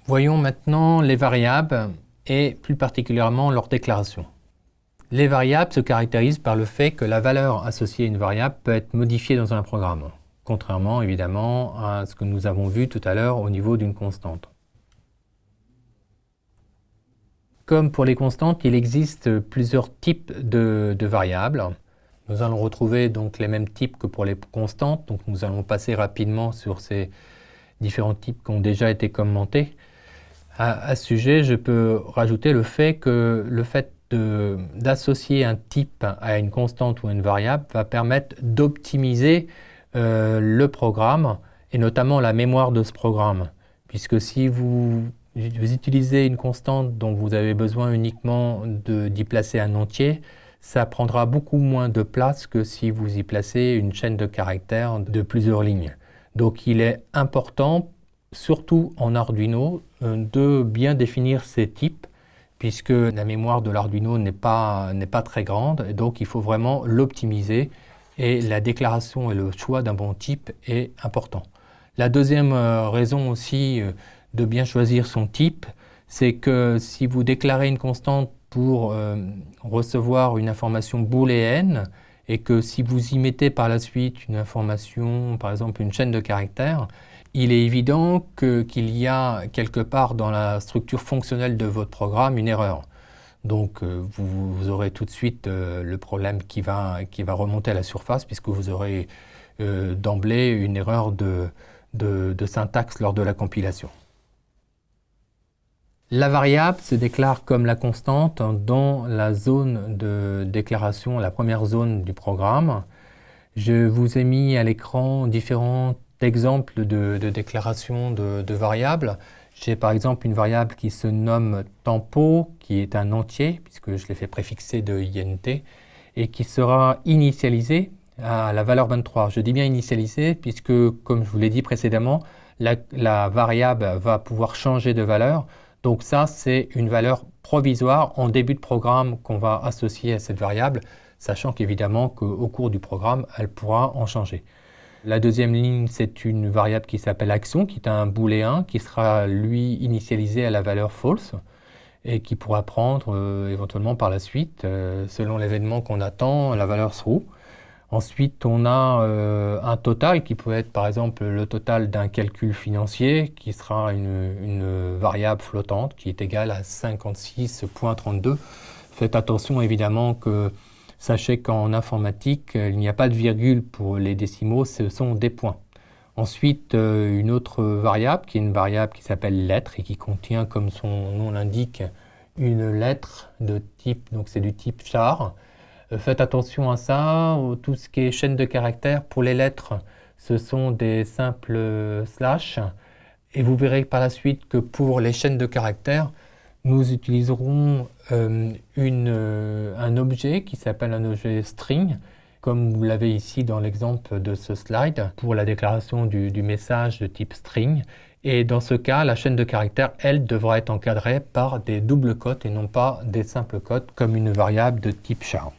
Voyons maintenant les variables et plus particulièrement leur déclaration. Les variables se caractérisent par le fait que la valeur associée à une variable peut être modifiée dans un programme, contrairement évidemment à ce que nous avons vu tout à l'heure au niveau d'une constante. Comme pour les constantes, il existe plusieurs types de variables. Nous allons retrouver donc les mêmes types que pour les constantes, donc nous allons passer rapidement sur ces différents types qui ont déjà été commentés. À ce sujet, je peux rajouter le fait que d'associer un type à une constante ou à une variable va permettre d'optimiser le programme et notamment la mémoire de ce programme. Puisque si vous utilisez une constante dont vous avez besoin uniquement d'y placer un entier, ça prendra beaucoup moins de place que si vous y placez une chaîne de caractères de plusieurs lignes. Donc il est important, surtout en Arduino, de bien définir ces types, puisque la mémoire de l'Arduino n'est pas très grande, et donc il faut vraiment l'optimiser, et la déclaration et le choix d'un bon type est important. La deuxième raison aussi de bien choisir son type, c'est que si vous déclarez une constante pour recevoir une information booléenne, et que si vous y mettez par la suite une information, par exemple une chaîne de caractères, il est évident qu'il y a quelque part dans la structure fonctionnelle de votre programme une erreur. Donc vous aurez tout de suite le problème qui va remonter à la surface, puisque vous aurez d'emblée une erreur de syntaxe lors de la compilation. La variable se déclare comme la constante dans la zone de déclaration, la première zone du programme. Je vous ai mis à l'écran différents exemples de déclaration de variables. J'ai par exemple une variable qui se nomme tempo, qui est un entier, puisque je l'ai fait préfixer de int, et qui sera initialisée à la valeur 23. Je dis bien initialisée, puisque, comme je vous l'ai dit précédemment, la variable va pouvoir changer de valeur. Donc ça, c'est une valeur provisoire en début de programme qu'on va associer à cette variable, sachant qu'évidemment qu'au cours du programme, elle pourra en changer. La deuxième ligne, c'est une variable qui s'appelle action, qui est un booléen, qui sera lui initialisé à la valeur false et qui pourra prendre éventuellement par la suite, selon l'événement qu'on attend, la valeur true. Ensuite, on a un total qui peut être par exemple le total d'un calcul financier qui sera une variable flottante qui est égale à 56.32. Faites attention évidemment que sachez qu'en informatique, il n'y a pas de virgule pour les décimaux, ce sont des points. Ensuite, une autre variable qui est une variable qui s'appelle lettre et qui contient, comme son nom l'indique, une lettre de type, donc c'est du type char. Faites attention à ça, tout ce qui est chaîne de caractères, pour les lettres, ce sont des simples slash. Et vous verrez par la suite que pour les chaînes de caractères, nous utiliserons un objet qui s'appelle un objet string, comme vous l'avez ici dans l'exemple de ce slide, pour la déclaration du message de type string. Et dans ce cas, la chaîne de caractères, elle, devra être encadrée par des doubles cotes et non pas des simples cotes, comme une variable de type char.